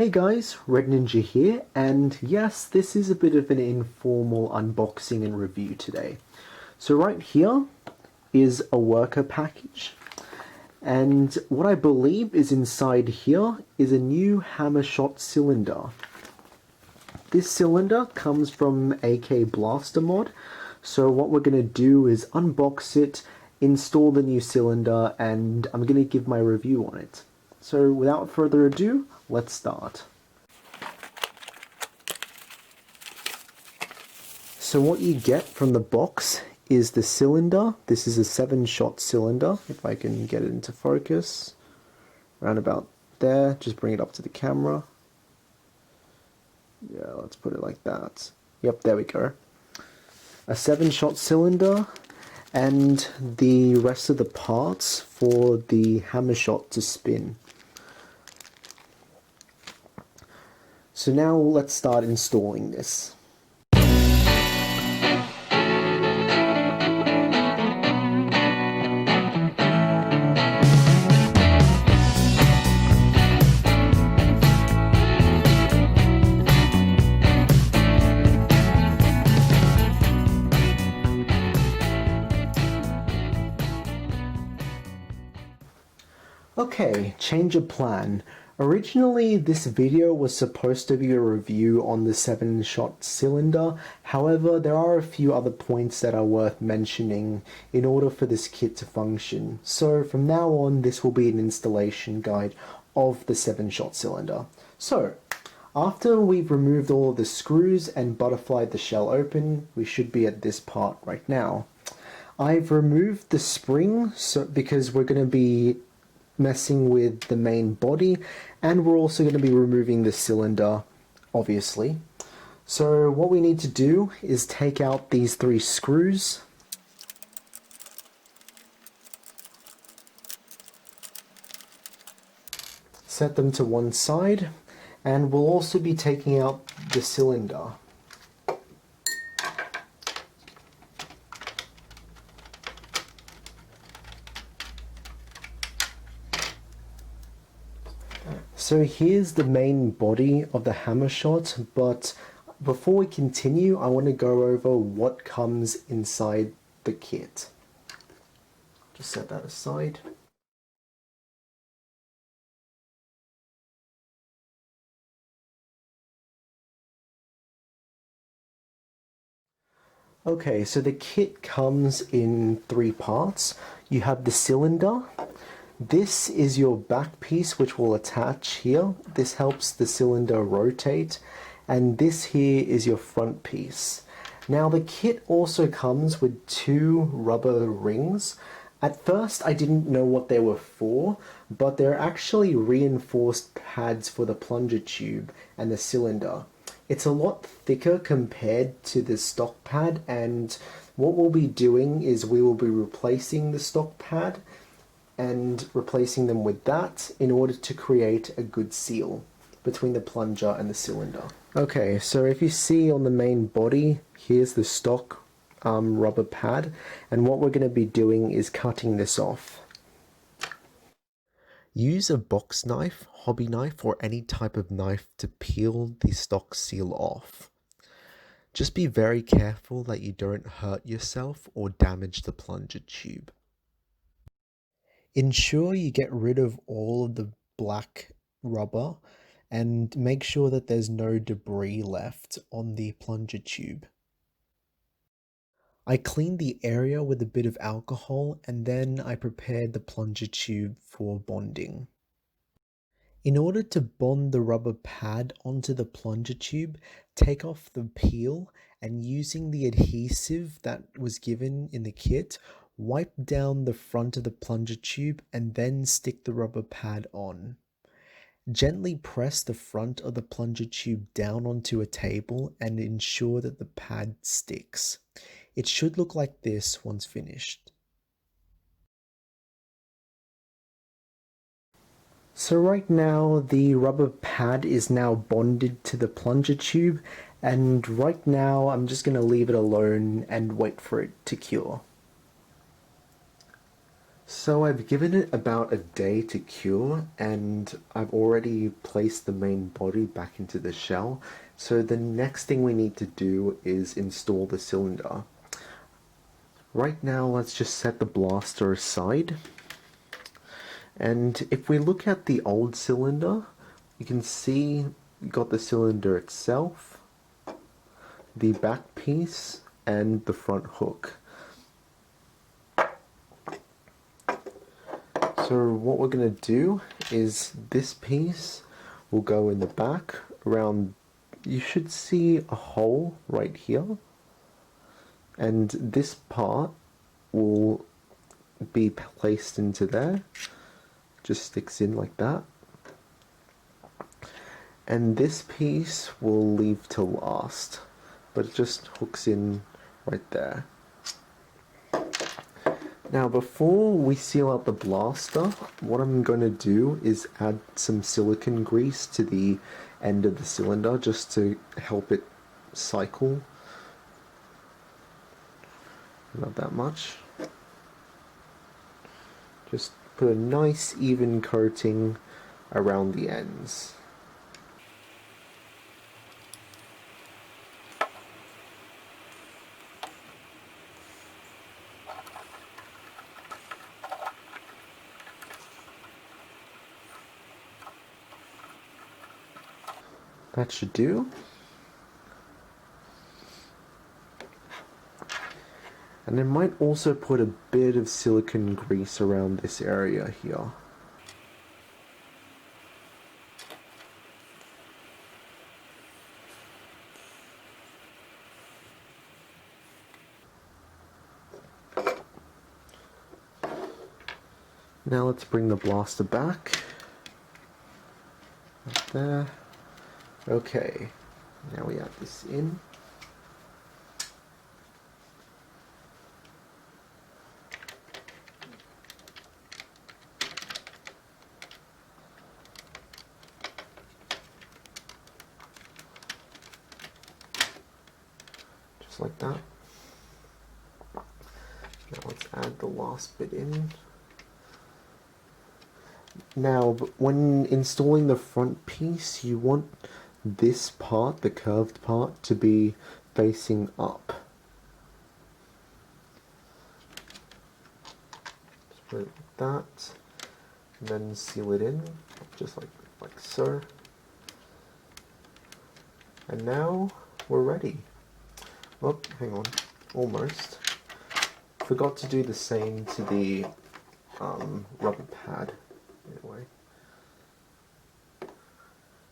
Hey guys, Red Ninja here, and yes, this is a bit of an informal unboxing and review today. So right here is a worker package, and what I believe is inside here is a new Hammershot cylinder. This cylinder comes from AK Blaster mod, so what we're going to do is unbox it, install the new cylinder, and I'm going to give my review on it. So without further ado, let's start. So what you get from the box is the cylinder. This is a 7-shot cylinder, if I can get it into focus. Around about there, just bring it up to the camera. Yeah, let's put it like that. Yep, there we go. A 7-shot cylinder and the rest of the parts for the Hammershot to spin. So now let's start installing this. Okay, change of plan. Originally, this video was supposed to be a review on the 7-shot cylinder. However, there are a few other points that are worth mentioning in order for this kit to function. So from now on, this will be an installation guide of the 7-shot cylinder. So, after we've removed all of the screws and butterflied the shell open, we should be at this part right now. I've removed the spring because we're going to be messing with the main body, and we're also going to be removing the cylinder, obviously. So what we need to do is take out these 3 screws, set them to one side, and we'll also be taking out the cylinder. So here's the main body of the Hammershot, but before we continue, I want to go over what comes inside the kit. Just set that aside. Okay, so the kit comes in 3 parts. You have the cylinder. This is your back piece, which will attach here. This helps the cylinder rotate. And this here is your front piece. Now the kit also comes with 2 rubber rings. At first I didn't know what they were for, but they're actually reinforced pads for the plunger tube and the cylinder. It's a lot thicker compared to the stock pad, and what we'll be doing is we will be replacing the stock pad and replacing them with that in order to create a good seal between the plunger and the cylinder. Okay, so if you see on the main body, here's the stock rubber pad, and what we're going to be doing is cutting this off. Use a box knife, hobby knife, or any type of knife to peel the stock seal off. Just be very careful that you don't hurt yourself or damage the plunger tube. Ensure you get rid of all of the black rubber and make sure that there's no debris left on the plunger tube. I cleaned the area with a bit of alcohol, and then I prepared the plunger tube for bonding. In order to bond the rubber pad onto the plunger tube, take off the peel, and using the adhesive that was given in the kit, wipe down the front of the plunger tube and then stick the rubber pad on. Gently press the front of the plunger tube down onto a table and ensure that the pad sticks. It should look like this once finished. So right now the rubber pad is now bonded to the plunger tube, and right now I'm just going to leave it alone and wait for it to cure. So I've given it about a day to cure, and I've already placed the main body back into the shell. So the next thing we need to do is install the cylinder. Right now, let's just set the blaster aside. And if we look at the old cylinder, you can see you got the cylinder itself, the back piece, and the front hook. So what we're going to do is this piece will go in the back around, you should see a hole right here, and this part will be placed into there, just sticks in like that, and this piece will leave to last, but it just hooks in right there. Now before we seal out the blaster, what I'm going to do is add some silicone grease to the end of the cylinder just to help it cycle. Not that much. Just put a nice even coating around the ends. That should do. And I might also put a bit of silicone grease around this area here. Now let's bring the blaster back. Right there. Okay, now we add this in. Just like that. Now let's add the last bit in. Now, when installing the front piece, you want this part, the curved part, to be facing up. Just put it like that, and then seal it in, just like so. And now we're ready. Oh, hang on, almost. Forgot to do the same to the rubber pad. Anyway,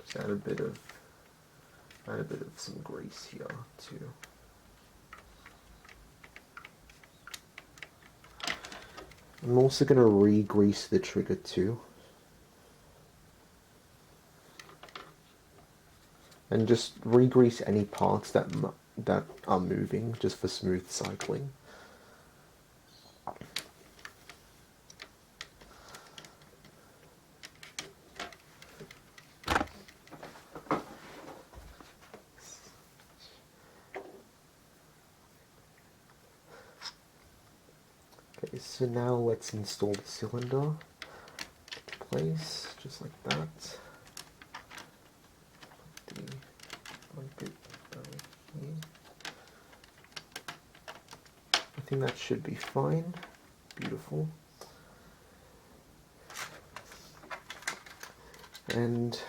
just add a bit of some grease here too. I'm also going to re-grease the trigger too, and just re-grease any parts that are moving, just for smooth cycling. Okay, so now let's install the cylinder into place, just like that. Put the one bit here. I think that should be fine. Beautiful. And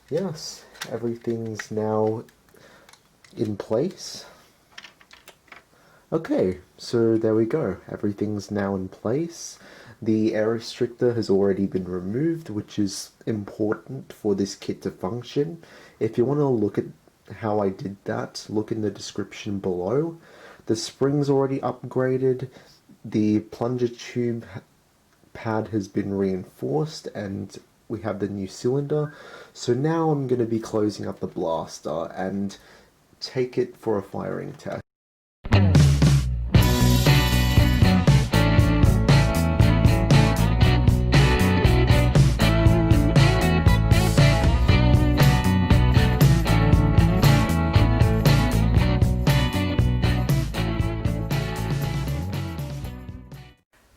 yes, everything's now in place. Okay, so there we go. Everything's now in place. The air restrictor has already been removed, which is important for this kit to function. If you want to look at how I did that, look in the description below. The spring's already upgraded. The plunger tube pad has been reinforced, and we have the new cylinder. So now I'm going to be closing up the blaster and take it for a firing test.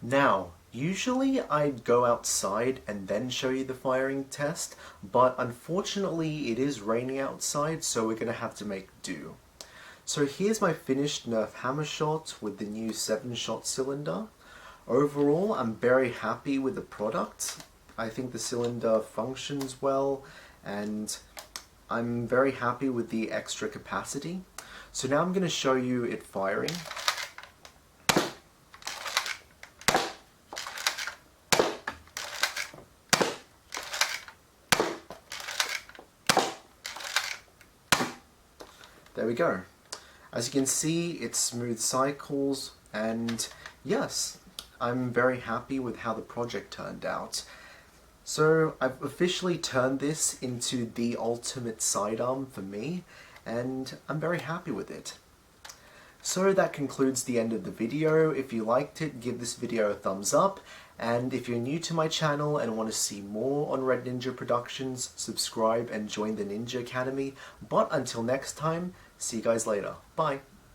Now, usually I'd go outside and then show you the firing test, but unfortunately it is raining outside, so we're going to have to make do. So here's my finished Nerf Hammershot with the new 7-shot cylinder. Overall, I'm very happy with the product. I think the cylinder functions well, and I'm very happy with the extra capacity. So now I'm going to show you it firing. There we go. As you can see, it's smooth cycles, and yes, I'm very happy with how the project turned out. So I've officially turned this into the ultimate sidearm for me, and I'm very happy with it. So that concludes the end of the video. If you liked it, give this video a thumbs up, and if you're new to my channel and want to see more on Red Ninja Productions, subscribe and join the Ninja Academy. But until next time, see you guys later. Bye!